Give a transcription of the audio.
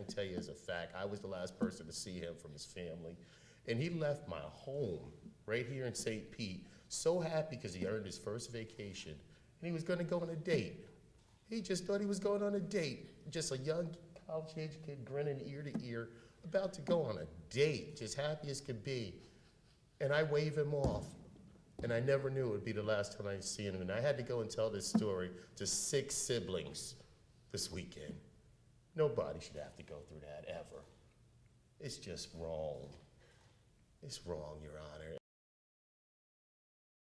can tell you as a fact, I was the last person to see him from his family. And he left my home right here in St. Pete so happy because he earned his first vacation. And he was going to go on a date. He just thought he was going on a date. Just a young college-age kid grinning ear to ear, about to go on a date, just happy as could be. And I wave him off. And I never knew it would be the last time I'd see him. And I had to go and tell this story to 6 siblings this weekend. Nobody should have to go through that ever. It's just wrong. It's wrong, Your Honor.